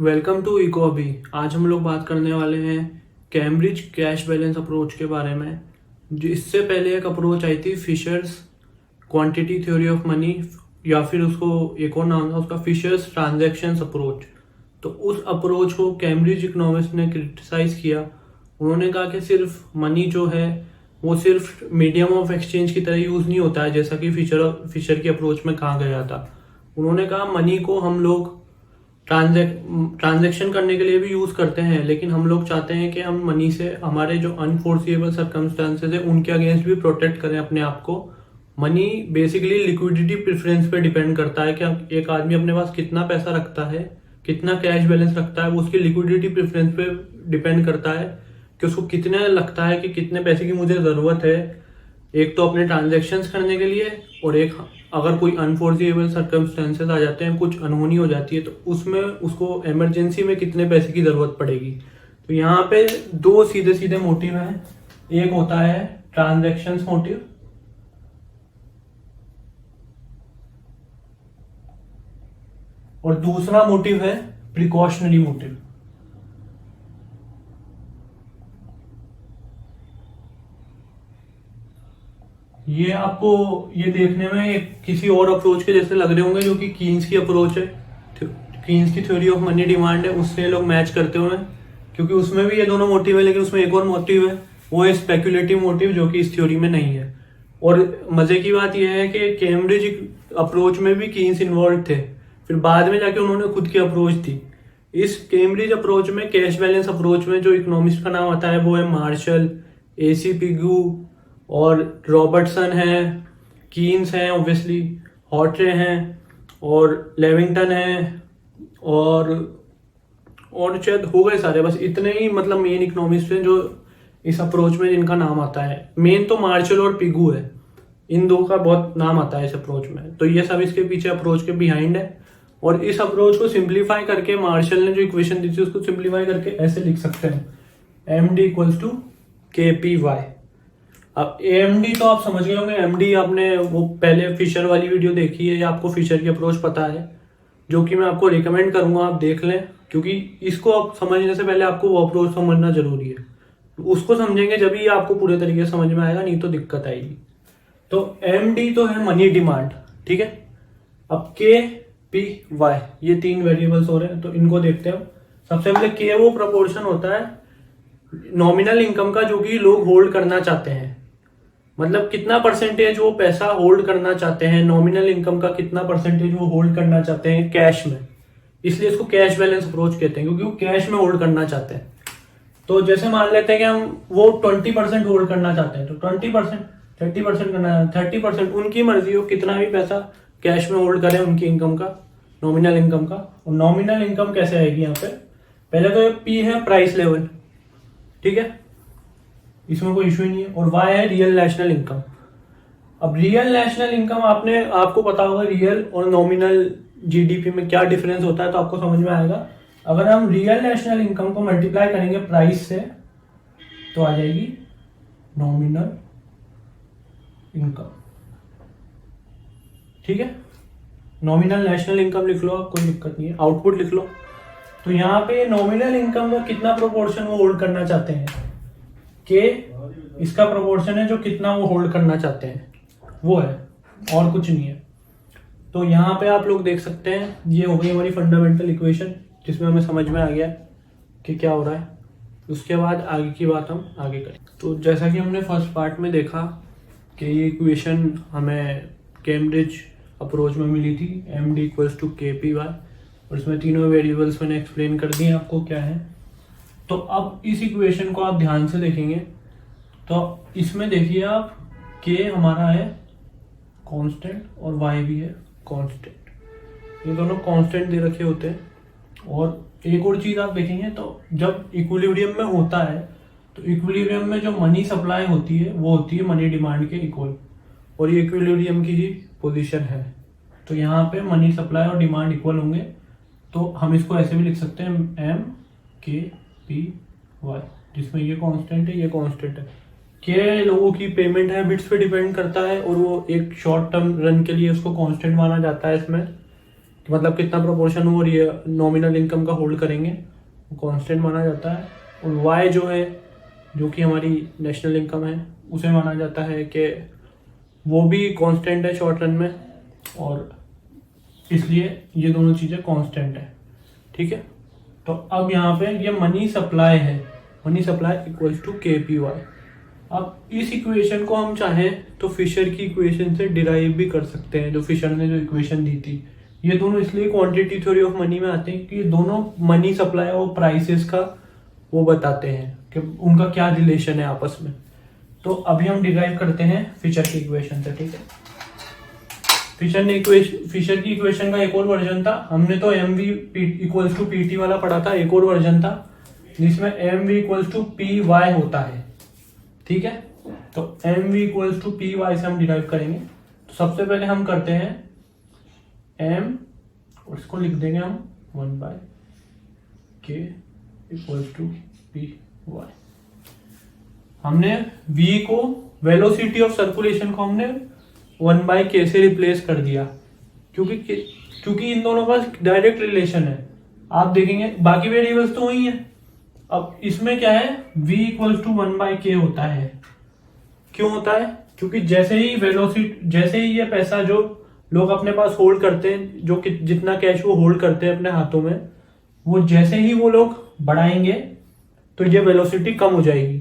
Welcome to इकोबी। आज हम लोग बात करने वाले हैं कैम्ब्रिज कैश बैलेंस अप्रोच के बारे में। जो इससे पहले एक अप्रोच आई थी Fisher's quantity theory of money, या फिर उसको एक और नाम था उसका फिशर्स ट्रांजैक्शंस अप्रोच। तो उस अप्रोच को कैम्ब्रिज इकोनॉमिस्ट ने क्रिटिसाइज किया। उन्होंने कहा कि सिर्फ मनी जो है वो सिर्फ मीडियम ऑफ एक्सचेंज की तरह यूज़ नहीं होता है, जैसा कि फिशर की अप्रोच में कहा गया था। उन्होंने कहा मनी को हम लोग ट्रांजैक्शन करने के लिए भी यूज करते हैं, लेकिन हम लोग चाहते हैं कि हम मनी से हमारे जो अनफोर्सिएबल सर्कमस्टांसेस है उनके अगेंस्ट भी प्रोटेक्ट करें अपने आप को। मनी बेसिकली लिक्विडिटी प्रेफरेंस पे डिपेंड करता है कि एक आदमी अपने पास कितना पैसा रखता है, कितना कैश बैलेंस रखता है, वो उसकी लिक्विडिटी प्रेफरेंस पे डिपेंड करता है कि उसको कितने लगता है कि कितने पैसे की मुझे ज़रूरत है, एक तो अपने ट्रांजेक्शन्स करने के लिए, और एक अगर कोई अनफोर्सिएबल सर्कमस्टेंसेस आ जाते हैं, कुछ अनहोनी हो जाती है, तो उसमें उसको इमरजेंसी में कितने पैसे की ज़रूरत पड़ेगी। तो यहाँ पे दो सीधे सीधे मोटिव हैं। एक होता है ट्रांजैक्शंस मोटिव, और दूसरा मोटिव है प्रिकॉशनरी मोटिव। ये आपको ये देखने में किसी और अप्रोच के जैसे लग रहे होंगे, जो कि कीन्स की अप्रोच है, कीन्स की थ्योरी ऑफ मनी डिमांड है, उससे लोग मैच करते हुए, क्योंकि उसमें भी ये दोनों मोटिव है, लेकिन उसमें एक और मोटिव है, वो है स्पेक्यूलेटिव मोटिव, जो कि इस थ्योरी में नहीं है। और मजे की बात यह है कि कैम्ब्रिज अप्रोच में भी कीन्स इन्वॉल्व थे, फिर बाद में जाके उन्होंने खुद की अप्रोच थी। इस कैम्ब्रिज अप्रोच में, कैश बैलेंस अप्रोच में, जो इकोनॉमिस्ट का नाम आता है वो है मार्शल, AC पिगू और रॉबर्टसन है, कीन्स हैं ऑब्वियसली, हॉटरे हैं और लेविंगटन हैं, और शायद हो गए सारे, बस इतने ही मतलब मेन इकोनॉमिस्ट हैं जो इस अप्रोच में जिनका नाम आता है। मेन तो मार्शल और पिगू है, इन दो का बहुत नाम आता है इस अप्रोच में। तो ये सब इसके पीछे अप्रोच के बिहाइंड है। और इस अप्रोच को सिंप्लीफाई करके मार्शल ने जो इक्वेशन दी थी उसको सिंप्लीफाई करके ऐसे लिख सकते हैं, MD = KPY। अब AMD तो आप समझ गए होंगे। MD आपने वो पहले फिशर वाली वीडियो देखी है, या आपको फिशर की अप्रोच पता है, जो कि मैं आपको रिकमेंड करूंगा आप देख लें, क्योंकि इसको आप समझने से पहले आपको वो अप्रोच समझना जरूरी है। उसको समझेंगे जब ही आपको पूरे तरीके से समझ में आएगा, नहीं तो दिक्कत आएगी। तो MD तो है मनी डिमांड, ठीक है। अब KPY ये तीन वेरिएबल्स हो रहे हैं, तो इनको देखते हैं। सबसे पहले K वो प्रोपोर्शन होता है नॉमिनल इनकम का जो कि लोग होल्ड करना चाहते हैं, मतलब कितना परसेंटेज वो पैसा होल्ड करना चाहते हैं, नॉमिनल इनकम का कितना परसेंटेज वो होल्ड करना चाहते हैं कैश में। इसलिए इसको कैश बैलेंस अप्रोच कहते हैं, क्योंकि वो कैश में होल्ड करना चाहते हैं। तो जैसे मान लेते हैं कि हम वो 20% होल्ड करना चाहते हैं, तो 20%, 30% करना है, 30%, उनकी मर्जी हो कितना भी पैसा कैश में होल्ड करें उनकी इनकम का, नॉमिनल इनकम का। और नॉमिनल इनकम कैसे आएगी यहाँ पे, पहले तो P है प्राइस लेवल, ठीक है, इसमें कोई इशू ही नहीं है। और Y है रियल नेशनल इनकम। अब रियल नेशनल इनकम आपको पता होगा रियल और नॉमिनल GDP में क्या डिफरेंस होता है, तो आपको समझ में आएगा। अगर हम रियल नेशनल इनकम को मल्टीप्लाई करेंगे प्राइस से, तो आ जाएगी नॉमिनल इनकम, ठीक है। नॉमिनल नेशनल इनकम लिख लो आप, कोई दिक्कत नहीं है, आउटपुट लिख लो। तो यहाँ पे नॉमिनल इनकम का कितना प्रोपोर्शन वो होल्ड करना चाहते हैं, कि इसका प्रोपोर्शन है जो कितना वो होल्ड करना चाहते हैं, वो है, और कुछ नहीं है। तो यहाँ पे आप लोग देख सकते हैं, ये हो गई हमारी फंडामेंटल इक्वेशन, जिसमें हमें समझ में आ गया कि क्या हो रहा है। उसके बाद आगे की बात हम आगे करें। तो जैसा कि हमने फर्स्ट पार्ट में देखा कि ये इक्वेशन हमें कैम्ब्रिज अप्रोच में मिली थी, MD = KPY, और इसमें तीनों वेरिएबल्स मैंने एक्सप्लेन कर दिए आपको क्या है। तो अब इस इक्वेशन को आप ध्यान से देखेंगे, तो इसमें देखिए आप, K हमारा है कांस्टेंट और Y भी है कांस्टेंट, ये दोनों कांस्टेंट दे रखे होते हैं। और एक और चीज आप देखेंगे, तो जब इक्विलिब्रियम में होता है, तो इक्विलिब्रियम में जो मनी सप्लाई होती है वो होती है मनी डिमांड के इक्वल, और ये इक्विलिब्रियम की ही पोजीशन है। तो यहाँ पे मनी सप्लाई और डिमांड इक्वल होंगे, तो हम इसको ऐसे भी लिख सकते हैं MKPY, जिसमें ये कांस्टेंट है, ये कांस्टेंट है। के लोगों की पेमेंट हैबिट्स पे डिपेंड करता है, और वो एक शॉर्ट टर्म रन के लिए उसको कांस्टेंट माना जाता है इसमें। कि मतलब कितना प्रोपोर्शन वो नॉमिनल इनकम का होल्ड करेंगे, वो कांस्टेंट माना जाता है। और वाई जो है, जो कि हमारी नेशनल इनकम है, उसे माना जाता है कि वो भी कांस्टेंट है शॉर्ट रन में, और इसलिए ये दोनों चीज़ें कांस्टेंट है। ठीक है, तो अब यहाँ पे ये मनी सप्लाई है, money supply equals to KPY। अब इस इक्वेशन को हम चाहें तो फिशर की इक्वेशन से डिराइव भी कर सकते हैं, जो फिशर ने जो इक्वेशन दी थी। ये दोनों इसलिए क्वांटिटी थ्योरी ऑफ मनी में आते हैं कि ये दोनों मनी सप्लाई और प्राइसेस का वो बताते हैं कि उनका क्या रिलेशन है आपस में। तो अभी हम डिराइव करते हैं फिशर की इक्वेशन से। ठीक है, फिशर की इक्वेशन का एक और वर्जन था, हमने तो MV इक्वल्स टू PT वाला पढ़ा था। एक और वर्जन था जिसमें MV इक्वल्स टू PY होता है। ठीक है, तो MV इक्वल्स टू PY से हम डिराइव करेंगे। तो सबसे पहले हम करते हैं M, और इसको लिख देंगे हम 1/K इक्वल्स टू PY। हमने V को, वेलोसिटी ऑफ सर्कुलेशन को हमने 1/K से रिप्लेस कर दिया, क्योंकि इन दोनों का डायरेक्ट रिलेशन है। आप देखेंगे बाकी वेरिएबल्स तो वही है। अब इसमें क्या है, V इक्वल्स टू 1/K होता है। क्यों होता है? क्योंकि जैसे ही ये पैसा जो लोग अपने पास होल्ड करते हैं, जो कि जितना कैश वो होल्ड करते हैं अपने हाथों में, वो जैसे ही वो लोग बढ़ाएंगे तो ये वेलोसिटी कम हो जाएगी।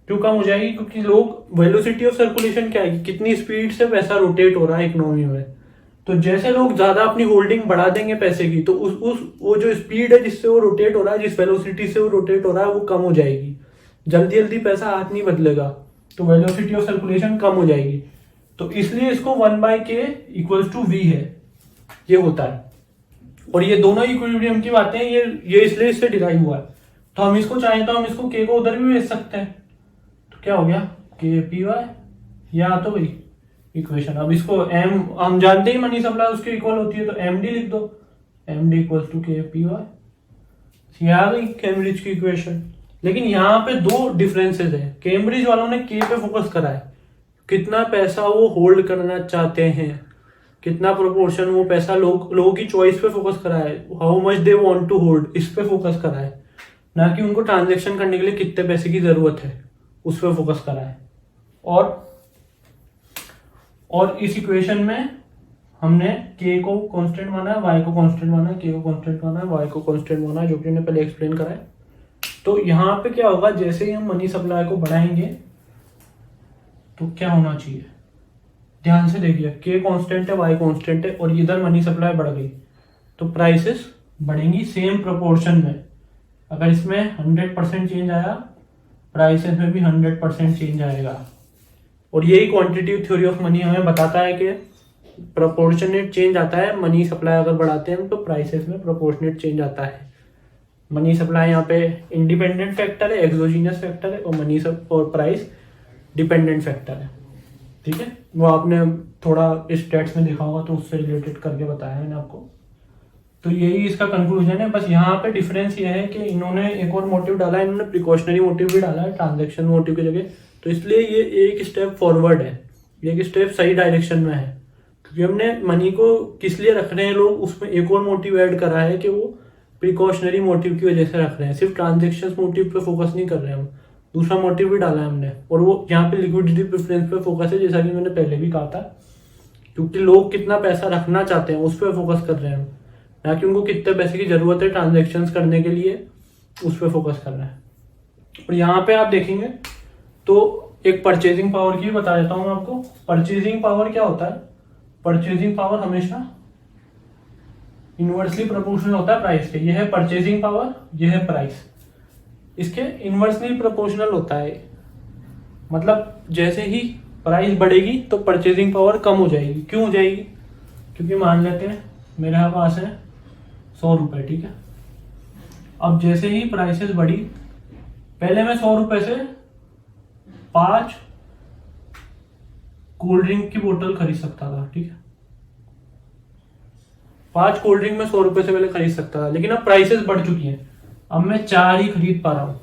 क्यों कम हो जाएगी? क्योंकि लोग, वेलोसिटी ऑफ सर्कुलेशन क्या है, कितनी स्पीड से पैसा रोटेट हो रहा है इकोनॉमी में। तो जैसे लोग ज्यादा अपनी होल्डिंग बढ़ा देंगे पैसे की, तो वो जो स्पीड है जिससे वो रोटेट हो रहा है, जिस वेलोसिटी से वो रोटेट हो रहा है, वो कम हो जाएगी। जल्दी जल्दी पैसा हाथ नहीं बदलेगा, तो वेलोसिटी ऑफ सर्कुलेशन कम हो जाएगी। तो इसलिए इसको 1/K इक्वल्स टू V है, ये होता है। और ये दोनों इक्विलिब्रियम की बातें, ये इसलिए इससे डिराइव हुआ है। तो हम इसको चाहें तो हम इसको K को उधर भी भेज सकते हैं। तो क्या हो गया, KPY, या तो भाई इक्वेशन। अब इसको M, हम जानते ही मनी सप्लाई उसके इक्वल होती है, तो MD लिख दो, MD इक्वल्स टू KPY। ये आ गई कैम्ब्रिज की इक्वेशन। लेकिन यहाँ पे दो डिफरेंसेस है। कैम्ब्रिज वालों ने K पे फोकस करा है, कितना पैसा वो होल्ड करना चाहते हैं, कितना प्रोपोर्शन वो पैसा, लोगों की चॉइस पे फोकस करा है, how much they want to hold, इस पे फोकस करा है, ना कि उनको ट्रांजेक्शन करने के लिए कितने पैसे की जरूरत है, उस पर फोकस करा है। और इस इक्वेशन में हमने K को कांस्टेंट माना है, Y को कांस्टेंट माना है, K को कांस्टेंट माना है, Y को कांस्टेंट माना है, जो कि हमने पहले एक्सप्लेन करा है। तो यहाँ पे क्या होगा, जैसे ही हम मनी सप्लाई को बढ़ाएंगे तो क्या होना चाहिए, ध्यान से देखिए, K कांस्टेंट है, Y कांस्टेंट है, और इधर मनी सप्लाई बढ़ गई तो प्राइसेस बढ़ेंगी सेम प्रोपोर्शन में। अगर इसमें 100% चेंज आया, प्राइसेस में भी 100% चेंज आएगा। और यही क्वांटिटेटिव थ्योरी ऑफ मनी हमें बताता है कि प्रोपोर्शनेट चेंज आता है। मनी सप्लाई अगर बढ़ाते हैं तो प्राइसेस में प्रोपोर्शनेट चेंज आता है। मनी सप्लाई यहाँ पे इंडिपेंडेंट फैक्टर है, एक्सोजीनियस फैक्टर है, और प्राइस डिपेंडेंट फैक्टर है। ठीक है, वो आपने थोड़ा स्टैट्स में देखा होगा, तो उससे रिलेटेड करके बताया मैंने आपको। तो यही इसका कंक्लूजन है। बस यहाँ पे डिफरेंस ये है कि इन्होंने एक और मोटिव डाला है, इन्होंने प्रिकॉशनरी मोटिव भी डाला है ट्रांजैक्शन मोटिव की जगह। तो इसलिए ये एक स्टेप फॉरवर्ड है, एक स्टेप सही डायरेक्शन में है, क्योंकि हमने मनी को किस लिए रख रहे हैं लोग, उसमें एक और मोटिव ऐड करा है कि वो प्रिकॉशनरी मोटिव की वजह से रख रहे हैं। सिर्फ ट्रांजेक्शन मोटिव पे फोकस नहीं कर रहे हैं हम, दूसरा मोटिव भी डाला है हमने। और वो यहाँ पे लिक्विडिटी प्रेफरेंस पे फोकस है, जैसा कि मैंने पहले भी कहा था, क्योंकि लोग कितना पैसा रखना चाहते हैं उस पर फोकस कर रहे हैं हम, ना कि उनको कितने पैसे की जरूरत है ट्रांजेक्शन्स करने के लिए, उस पर फोकस कर रहे हैं। और यहाँ पे आप देखेंगे तो एक परचेजिंग पावर की बता देता हूँ मैं आपको। परचेजिंग पावर क्या होता है, परचेजिंग पावर हमेशा इनवर्सली प्रोपोर्शनल होता है प्राइस के। यह है परचेजिंग पावर, यह है प्राइस, इसके इनवर्सली प्रोपोर्शनल होता है। मतलब जैसे ही प्राइस बढ़ेगी तो परचेजिंग पावर कम हो जाएगी। क्यों हो जाएगी? क्योंकि मान लेते हैं मेरे पास है 100 रुपये, ठीक है। अब जैसे ही प्राइसेस बढ़ी, पहले मैं 100 रुपये से 5 कोल्ड ड्रिंक की बोतल खरीद सकता था, ठीक है। 5 कोल्ड ड्रिंक में 100 रुपये से पहले खरीद सकता था, लेकिन अब प्राइसेस बढ़ चुकी हैं, अब मैं 4 ही खरीद पा रहा हूं,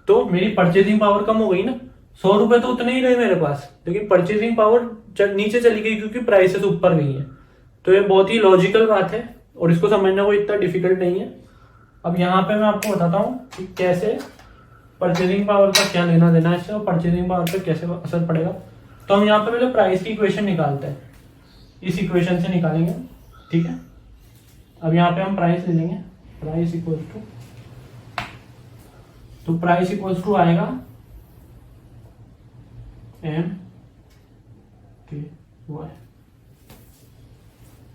तो मेरी परचेजिंग पावर कम हो गई ना। 100 रुपये तो उतने ही रहे मेरे पास, लेकिन परचेजिंग पावर नीचे चली गई क्योंकि प्राइसेस ऊपर गई हैं। तो ये बहुत ही लॉजिकल बात है और इसको समझना कोई इतना डिफिकल्ट नहीं है। अब यहाँ पे मैं आपको बताता हूँ कि कैसे परचेजिंग पावर का क्या लेना देना है इससे और परचेजिंग पावर पे कैसे असर पड़ेगा। तो हम यहाँ पे पहले प्राइस की इक्वेशन निकालते हैं, इस इक्वेशन से निकालेंगे, ठीक है। अब यहाँ पे हम प्राइस ले लेंगे, प्राइस इक्वल्स टू, तो प्राइस इक्वल्स टू आएगा एम के वाई,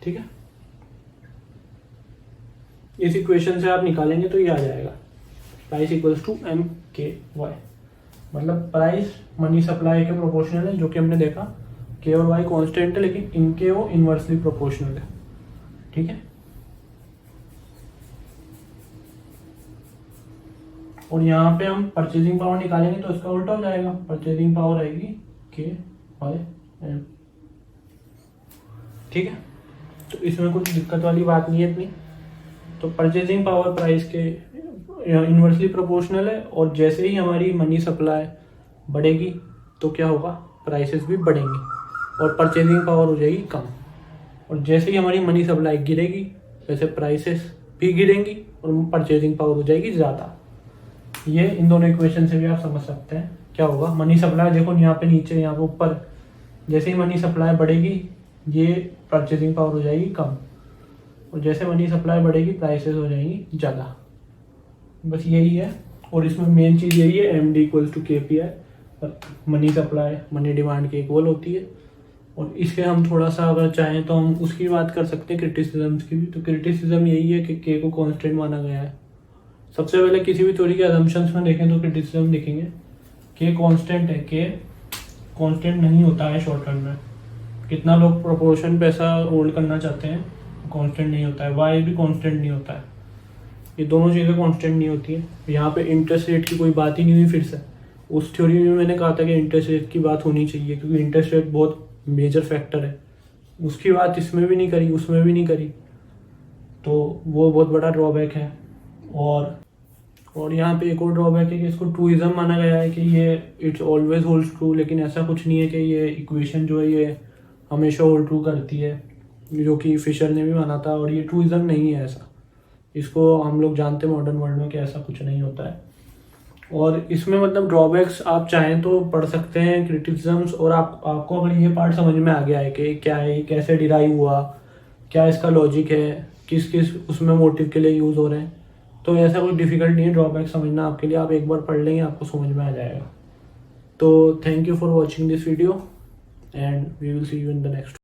ठीक है। इस इक्वेशन से आप निकालेंगे तो ये आ जाएगा प्राइस इक्वल्स टू एम के वाई, मतलब प्राइस मनी सप्लाई के प्रोपोर्शनल है, जो कि हमने देखा के और वाई कांस्टेंट है लेकिन इनके वो इनवर्सली प्रोपोर्शनल है, ठीक है। और यहाँ पे हम परचेजिंग पावर निकालेंगे तो इसका उल्टा हो जाएगा, परचेजिंग पावर आएगी के वाई एम, ठीक है। तो इसमें कुछ दिक्कत वाली बात नहीं है इतनी। तो परचेजिंग पावर प्राइस के इनवर्सली प्रोपोर्शनल है और जैसे ही हमारी मनी सप्लाई बढ़ेगी तो क्या होगा, प्राइसेस भी बढ़ेंगी और परचेजिंग पावर हो जाएगी कम। और जैसे ही हमारी मनी सप्लाई गिरेगी वैसे प्राइसेस भी गिरेंगी और परचेजिंग पावर हो जाएगी ज़्यादा। ये इन दोनों इक्वेशन से भी आप समझ सकते हैं क्या होगा। मनी सप्लाई देखो यहाँ पे नीचे, यहाँ पे ऊपर, जैसे ही मनी सप्लाई बढ़ेगी ये परचेजिंग पावर हो जाएगी कम और जैसे मनी सप्लाई बढ़ेगी प्राइसेस हो जाएंगी ज़्यादा। बस यही है और इसमें मेन चीज़ यही है, एम डी इक्वल्स टू के P I, money supply money demand के इक्वल होती है। और इसके हम थोड़ा सा अगर चाहें तो हम उसकी बात कर सकते हैं क्रिटिसिज्म्स की भी। तो क्रिटिसिज्म यही है कि के को कांस्टेंट माना गया है। सबसे पहले किसी भी थ्योरी के अजम्पशंस में देखें तो क्रिटिसिज्म देखेंगे के कांस्टेंट है, के कांस्टेंट नहीं होता है शॉर्ट रन में। कितना लोग प्रोपोर्शन पैसा होल्ड करना चाहते हैं, कांस्टेंट नहीं होता है। वाई भी कांस्टेंट नहीं होता है, ये दोनों चीज़ें कांस्टेंट नहीं होती है। यहाँ पे इंटरेस्ट रेट की कोई बात ही नहीं हुई। फिर से उस थ्योरी में मैंने कहा था कि इंटरेस्ट रेट की बात होनी चाहिए क्योंकि इंटरेस्ट रेट बहुत मेजर फैक्टर है, उसकी बात इसमें भी नहीं करी, उसमें भी नहीं करी, तो वो बहुत बड़ा ड्रॉबैक है। और यहाँ पे एक और ड्रॉबैक है कि इसको ट्रूइज्म माना गया है कि ये इट्स ऑलवेज होल्ड्स ट्रू, लेकिन ऐसा कुछ नहीं है कि ये इक्वेशन जो है ये हमेशा होल्ड ट्रू करती है, जो कि फिशर ने भी माना था। और ये ट्रूइज्म नहीं है ऐसा, इसको हम लोग जानते हैं मॉडर्न वर्ल्ड में कि ऐसा कुछ नहीं होता है। और इसमें मतलब ड्रॉबैक्स आप चाहें तो पढ़ सकते हैं, क्रिटिसिज्म्स, और आपको अगर ये पार्ट समझ में आ गया है कि क्या है, कैसे डिराइव हुआ, क्या इसका लॉजिक है, किस किस उसमें मोटिव के लिए यूज़ हो रहे हैं, तो ऐसा कोई डिफिकल्ट नहीं है ड्रॉबैक समझना आपके लिए। आप एक बार पढ़ लेंगे आपको समझ में आ जाएगा। तो thank you for watching this video and we will see you in the next.